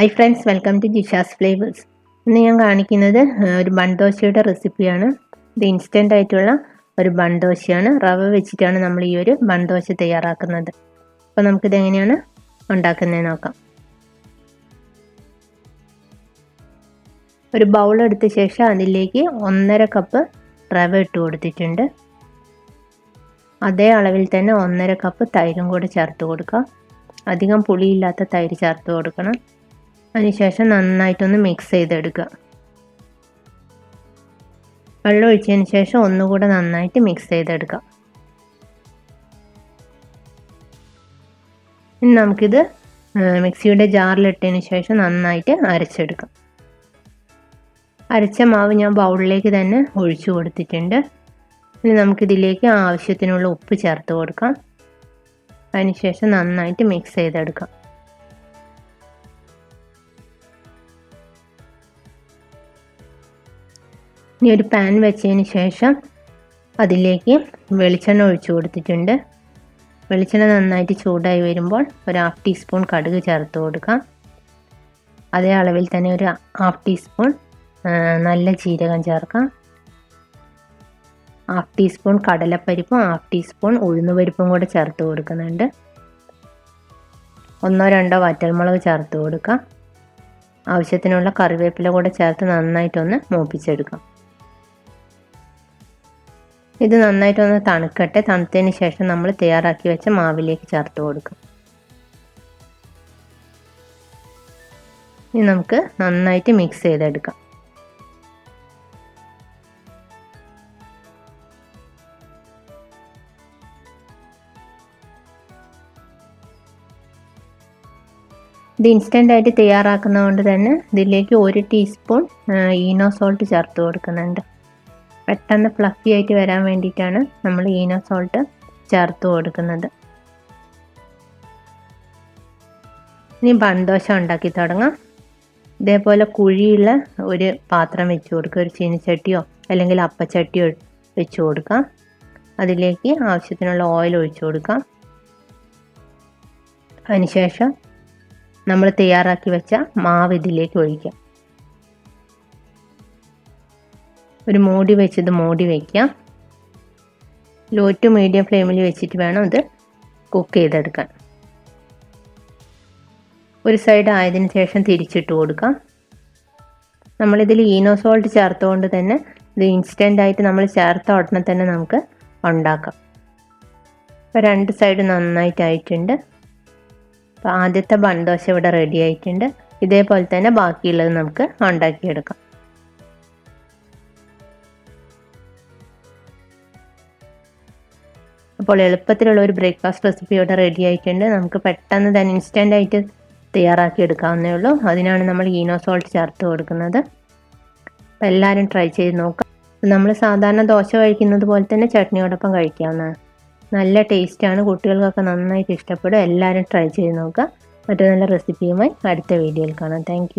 Hi friends, welcome to Jisha's flavours. ഇന്ന് ഞാൻ കാണിക്കുന്നത് ഒരു ബൺ ദോശയുടെ റെസിപ്പിയാണ്. ഇത് ഇൻസ്റ്റൻ്റ് ആയിട്ടുള്ള ഒരു ബൺ ദോശയാണ്. റവ വെച്ചിട്ടാണ് നമ്മൾ ഈ ഒരു ബൺ ദോശ തയ്യാറാക്കുന്നത്. അപ്പോൾ നമുക്കിത് എങ്ങനെയാണ് ഉണ്ടാക്കുന്നത് നോക്കാം. ഒരു ബൗൾ എടുത്ത ശേഷം അതിലേക്ക് 1.5 കപ്പ് റവ ഇട്ട് കൊടുത്തിട്ടുണ്ട്. അതേ അളവിൽ തന്നെ 1.5 കപ്പ് തൈരും കൂടെ ചേർത്ത് കൊടുക്കാം. അധികം പുളിയില്ലാത്ത തൈര് ചേർത്ത് കൊടുക്കണം. അതിനുശേഷം നന്നായിട്ടൊന്ന് മിക്സ് ചെയ്തെടുക്കുക. വെള്ളം ഒഴിച്ചതിന് ശേഷം ഒന്നുകൂടെ നന്നായിട്ട് മിക്സ് ചെയ്തെടുക്കാം. ഇനി നമുക്കിത് മിക്സിയുടെ ജാറിലിട്ടതിന് ശേഷം നന്നായിട്ട് അരച്ചെടുക്കാം. അരച്ച മാവ് ഞാൻ ബൗളിലേക്ക് തന്നെ ഒഴിച്ചു കൊടുത്തിട്ടുണ്ട്. ഇനി നമുക്കിതിലേക്ക് ആവശ്യത്തിനുള്ള ഉപ്പ് ചേർത്ത് കൊടുക്കാം. അതിനുശേഷം നന്നായിട്ട് മിക്സ് ചെയ്തെടുക്കാം. ഇനി ഒരു പാൻ വെച്ചതിന് ശേഷം അതിലേക്ക് വെളിച്ചെണ്ണ ഒഴിച്ചു കൊടുത്തിട്ടുണ്ട്. വെളിച്ചെണ്ണ നന്നായിട്ട് ചൂടായി വരുമ്പോൾ ഒരു 1/2 ടീസ്പൂൺ കടുക് ചേർത്ത് കൊടുക്കാം. അതേ അളവിൽ തന്നെ ഒരു 1/2 ടീസ്പൂൺ നല്ല ജീരകം ചേർക്കാം. 1/2 ടീസ്പൂൺ കടലപ്പരിപ്പും 1/2 ടീസ്പൂൺ ഉഴുന്നുപരിപ്പും കൂടെ ചേർത്ത് കൊടുക്കുന്നുണ്ട്. 1-2 വറ്റൽമുളക് ചേർത്ത് കൊടുക്കാം. ആവശ്യത്തിനുള്ള കറിവേപ്പില കൂടെ ചേർത്ത് നന്നായിട്ടൊന്ന് മൂപ്പിച്ചെടുക്കാം. ഇത് നന്നായിട്ടൊന്ന് തണുക്കട്ടെ. തണുത്തതിന് ശേഷം നമ്മൾ തയ്യാറാക്കി വെച്ച മാവിലേക്ക് ചേർത്ത് കൊടുക്കും. ഇനി നമുക്ക് നന്നായിട്ട് മിക്സ് ചെയ്തെടുക്കാം. ഇത് ഇൻസ്റ്റൻ്റ് ആയിട്ട് തയ്യാറാക്കുന്നതുകൊണ്ട് തന്നെ ഇതിലേക്ക് 1 ടീസ്പൂൺ ഈനോ സോൾട്ട് ചേർത്ത് കൊടുക്കുന്നുണ്ട്. പെട്ടെന്ന് ഫ്ലഫി ആയിട്ട് വരാൻ വേണ്ടിയിട്ടാണ് നമ്മൾ ഈനോ സോൾട്ട് ചേർത്ത് കൊടുക്കുന്നത്. ഇനി ബൺ ദോശ ഉണ്ടാക്കി തുടങ്ങാം. ഇതേപോലെ കുഴിയുള്ള ഒരു പാത്രം വെച്ച് കൊടുക്കുക. ഒരു ചീനിച്ചട്ടിയോ അല്ലെങ്കിൽ അപ്പച്ചട്ടിയോ വെച്ച് കൊടുക്കാം. അതിലേക്ക് ആവശ്യത്തിനുള്ള ഓയിൽ ഒഴിച്ചു കൊടുക്കാം. അതിനുശേഷം നമ്മൾ തയ്യാറാക്കി വെച്ച മാവ് ഇതിലേക്ക് ഒഴിക്കാം. ഒരു മൂടി വെച്ചത് മൂടി വയ്ക്കാം. ലോ ടു മീഡിയം ഫ്ലെയിമിൽ വെച്ചിട്ട് വേണം ഇത് കുക്ക് ചെയ്തെടുക്കാൻ. ഒരു സൈഡ് ആയതിനു ശേഷം തിരിച്ചിട്ട് കൊടുക്കാം. നമ്മളിതിൽ ഈനോ സോൾട്ട് ചേർത്തുകൊണ്ട് തന്നെ ഇത് ഇൻസ്റ്റൻ്റ് ആയിട്ട് നമ്മൾ ചേർത്ത ഉടനെ തന്നെ നമുക്ക് ഉണ്ടാക്കാം. ഇപ്പോൾ 2 സൈഡ് നന്നായിട്ടായിട്ടുണ്ട്. അപ്പോൾ ആദ്യത്തെ ബൺ ദോശ ഇവിടെ റെഡി ആയിട്ടുണ്ട്. ഇതേപോലെ തന്നെ ബാക്കിയുള്ളത് നമുക്ക് ഉണ്ടാക്കിയെടുക്കാം. അപ്പോൾ എളുപ്പത്തിലുള്ള ഒരു ബ്രേക്ക്ഫാസ്റ്റ് റെസിപ്പി ഇവിടെ റെഡി ആയിട്ടുണ്ട്. നമുക്ക് പെട്ടെന്ന് തന്നെ ഇൻസ്റ്റൻ്റ് ആയിട്ട് തയ്യാറാക്കി എടുക്കാവുന്നേ ഉള്ളൂ. അതിനാണ് നമ്മൾ ഈനോ സോൾട്ട് ചേർത്ത് കൊടുക്കുന്നത്. അപ്പോൾ എല്ലാവരും ട്രൈ ചെയ്ത് നോക്കാം. നമ്മൾ സാധാരണ ദോശ കഴിക്കുന്നത് പോലെ തന്നെ ചട്നിയോടൊപ്പം കഴിക്കാവുന്നതാണ്. നല്ല ടേസ്റ്റാണ്. കുട്ടികൾക്കൊക്കെ നന്നായിട്ട് ഇഷ്ടപ്പെടും. എല്ലാവരും ട്രൈ ചെയ്ത് നോക്കുക. മറ്റൊരു നല്ല റെസിപ്പിയുമായി അടുത്ത വീഡിയോയിൽ കാണാം. താങ്ക്